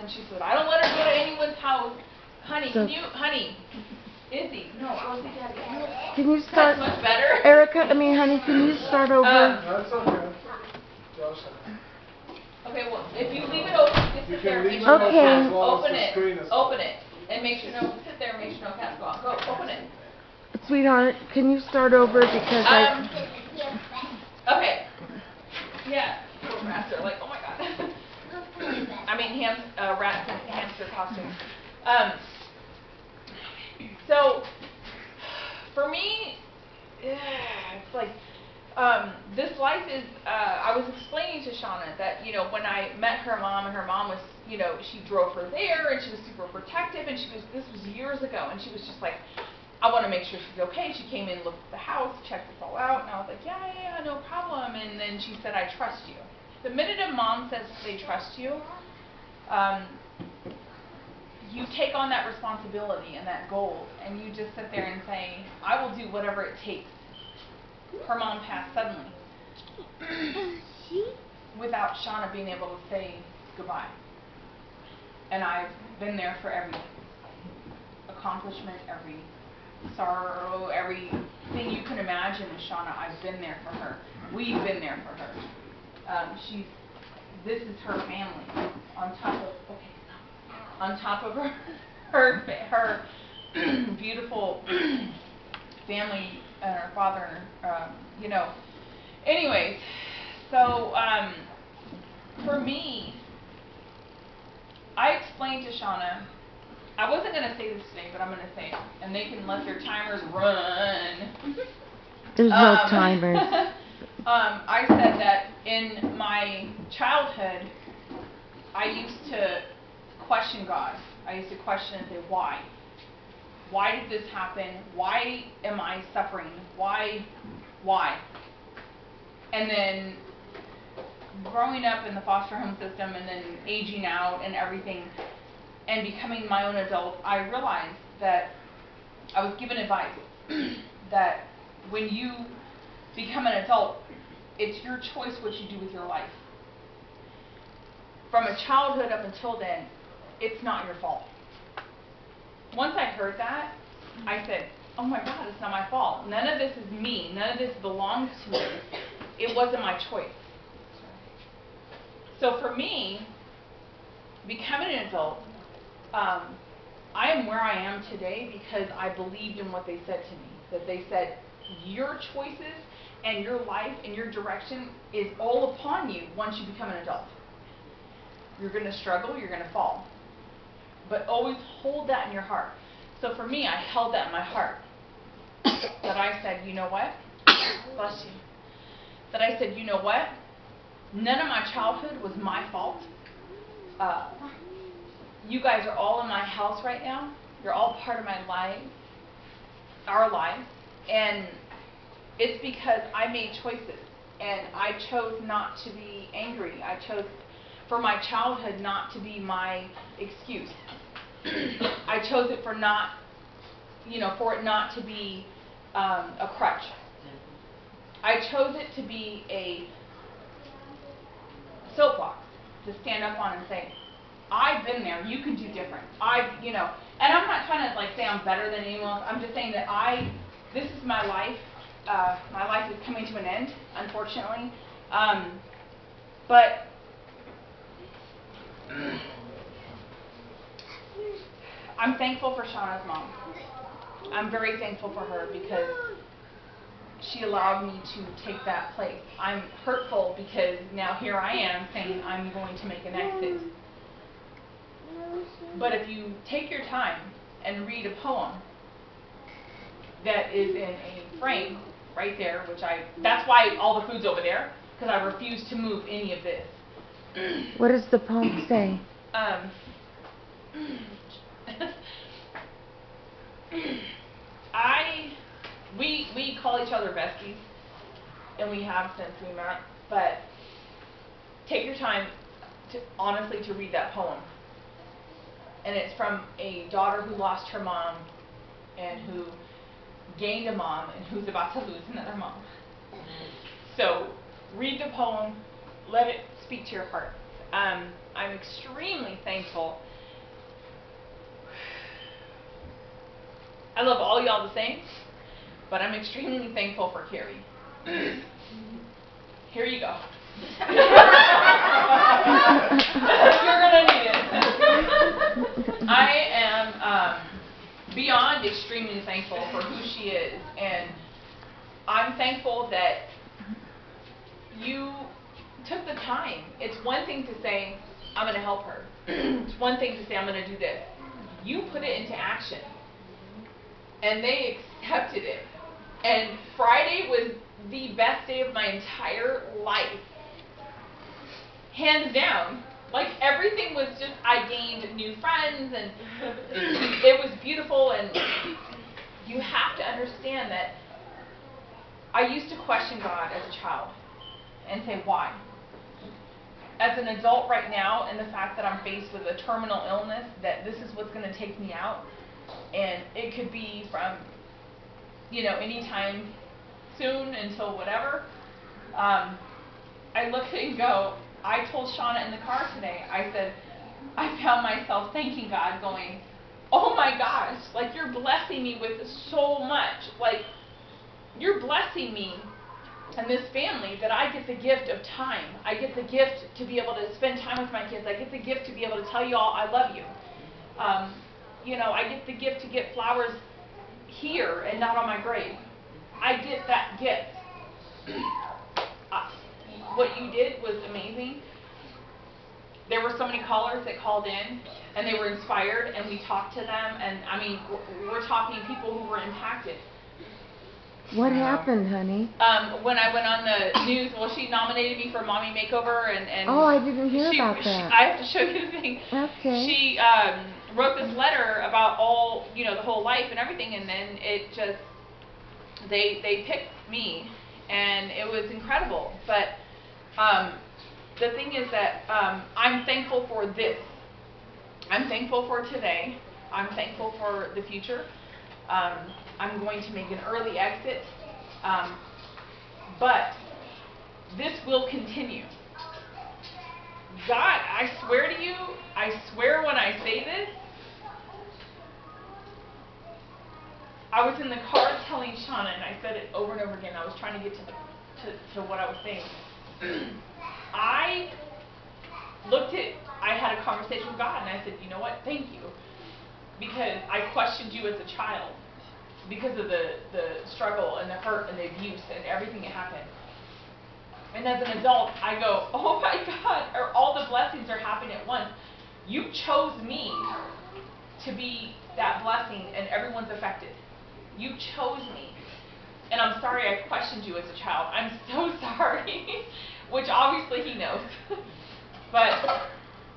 and she said, I don't let her go to anyone's house. Honey, can you, honey, Izzy, no, go see Daddy. Can you start? That's much better. Erica, honey, can you start over? That's okay. Okay, well, if you leave it open, you can sit there and make sure Okay. no cats. Open it, and make sure no, sit there and make sure no cats go out. Go, open it. Sweetheart, can you start over because Okay. Yeah. Poor rats are like, oh my god. I mean, rats and hamster costumes. So, for me, it's like, this life is, I was explaining to Shauna that, when I met her mom, and her mom was, she drove her there, and she was super protective, and this was years ago, and she was just like, I want to make sure she's okay. She came in, looked at the house, checked this all out, and I was like, yeah, no problem, and then she said, I trust you. The minute a mom says they trust you, you take on that responsibility and that goal, and you just sit there and say, I will do whatever it takes. Her mom passed suddenly without Shauna being able to say goodbye. And I've been there for every accomplishment, every sorrow, everything you can imagine with Shauna. I've been there for her. We've been there for her. This is her family on top of her beautiful family and her father, Anyways, so for me, I explained to Shauna, I wasn't going to say this today, but I'm going to say it, and they can let their timers run. There's no timers. I said that in my childhood, I used to question God. I used to question and say, why? Why did this happen? Why am I suffering? Why? And then growing up in the foster home system and then aging out and everything and becoming my own adult, I realized that I was given advice that when you become an adult, it's your choice what you do with your life. From a childhood up until then, it's not your fault. Once I heard that, I said, oh my God, it's not my fault. None of this is me. None of this belongs to me. It wasn't my choice. So for me, becoming an adult, I am where I am today because I believed in what they said to me. That they said, your choices and your life and your direction is all upon you once you become an adult. You're going to struggle, you're going to fall. But always hold that in your heart. So for me, I held that in my heart. That I said, you know what? Bless you. That I said, you know what? None of my childhood was my fault. You guys are all in my house right now. You're all part of my life, our life. And it's because I made choices. And I chose not to be angry. I chose for my childhood not to be my excuse. I chose it for it not to be a crutch. I chose it to be a soapbox to stand up on and say, I've been there, you can do different. And I'm not trying to say I'm better than anyone else. I'm just saying that this is my life. My life is coming to an end, unfortunately. But I'm thankful for Shauna's mom. I'm very thankful for her because she allowed me to take that place. I'm hurtful because now here I am saying I'm going to make an exit. But if you take your time and read a poem that is in a frame right there, that's why all the food's over there, because I refuse to move any of this. What does the poem say? We call each other besties, and we have since we met, but take your time honestly to read that poem. And it's from a daughter who lost her mom and who gained a mom and who's about to lose another mom. So read the poem, let it speak to your heart. I'm extremely thankful. I love all y'all the same, but I'm extremely thankful for Carrie. Here you go. You're gonna need it. I am beyond extremely thankful for who she is, and I'm thankful that you took the time. It's one thing to say, I'm going to help her. It's one thing to say, I'm going to do this. You put it into action, and they accepted it. And Friday was the best day of my entire life, hands down. Like, everything was just, I gained new friends, and it was beautiful. And you have to understand that I used to question God as a child and say, why? As an adult right now, and the fact that I'm faced with a terminal illness, that this is what's going to take me out, and it could be from, any time soon until whatever, I look at it and go, I told Shauna in the car today, I said, I found myself thanking God, going, oh my gosh, like, you're blessing me with so much. Like, you're blessing me and this family that I get the gift of time. I get the gift to be able to spend time with my kids. I get the gift to be able to tell you all I love you. I get the gift to get flowers here and not on my grave. I get that gift. What you did was amazing. There were so many callers that called in, and they were inspired, and we talked to them, and I mean, we're talking people who were impacted. What happened, honey? When I went on the news, well, she nominated me for Mommy Makeover, and oh, I didn't hear about that. I have to show you the thing. Okay. She wrote this letter about all, the whole life and everything, and then it just, they picked me, and it was incredible. But the thing is that I'm thankful for this. I'm thankful for today. I'm thankful for the future. I'm going to make an early exit, but this will continue. God, I swear to you, I swear when I say this, I was in the car telling Shauna, and I said it over and over again. I was trying to get to what I was saying. I had a conversation with God, and I said, you know what, thank you, because I questioned you as a child because of the struggle and the hurt and the abuse and everything that happened. And as an adult, I go, oh my God, all the blessings are happening at once. You chose me to be that blessing, and everyone's affected. You chose me. And I'm sorry I questioned you as a child. I'm so sorry, which obviously he knows. But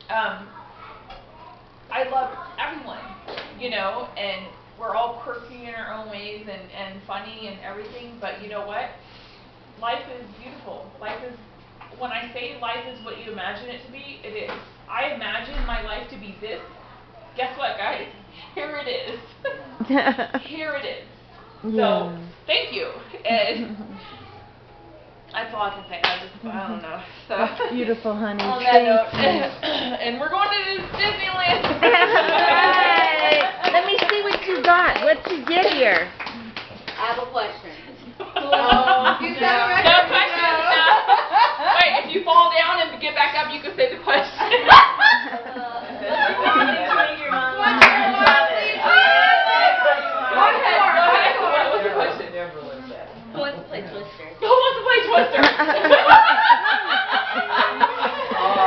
I love everyone, and we're all quirky in our own ways and funny and everything. But you know what? Life is beautiful. When I say life is what you imagine it to be, it is. I imagine my life to be this. Guess what, guys? Here it is. Here it is. So, thank you. And that's all I can say. I don't know. So, that's beautiful, honey. On that note, and we're going to Disneyland. Right. Let me see what you got. What you get here? I have a question. No questions. No. Wait, if you fall down and get back up, you can say the question. Who wants to play Twister? Who wants to play Twister?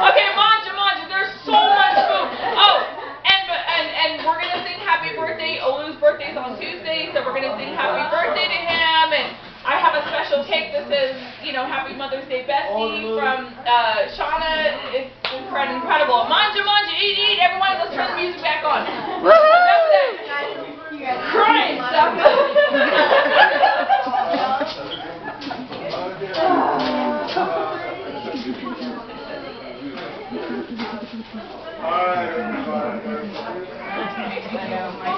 Okay, Manja, there's so much food. Oh, and we're gonna sing Happy Birthday. Olu's birthday's on Tuesday, so we're gonna sing Happy Birthday to him. And I have a special cake that says, Happy Mother's Day, Bestie, from Shauna. It's incredible. Manja, eat. Everyone, let's turn the music back on. Woohoo! Christ! I know, my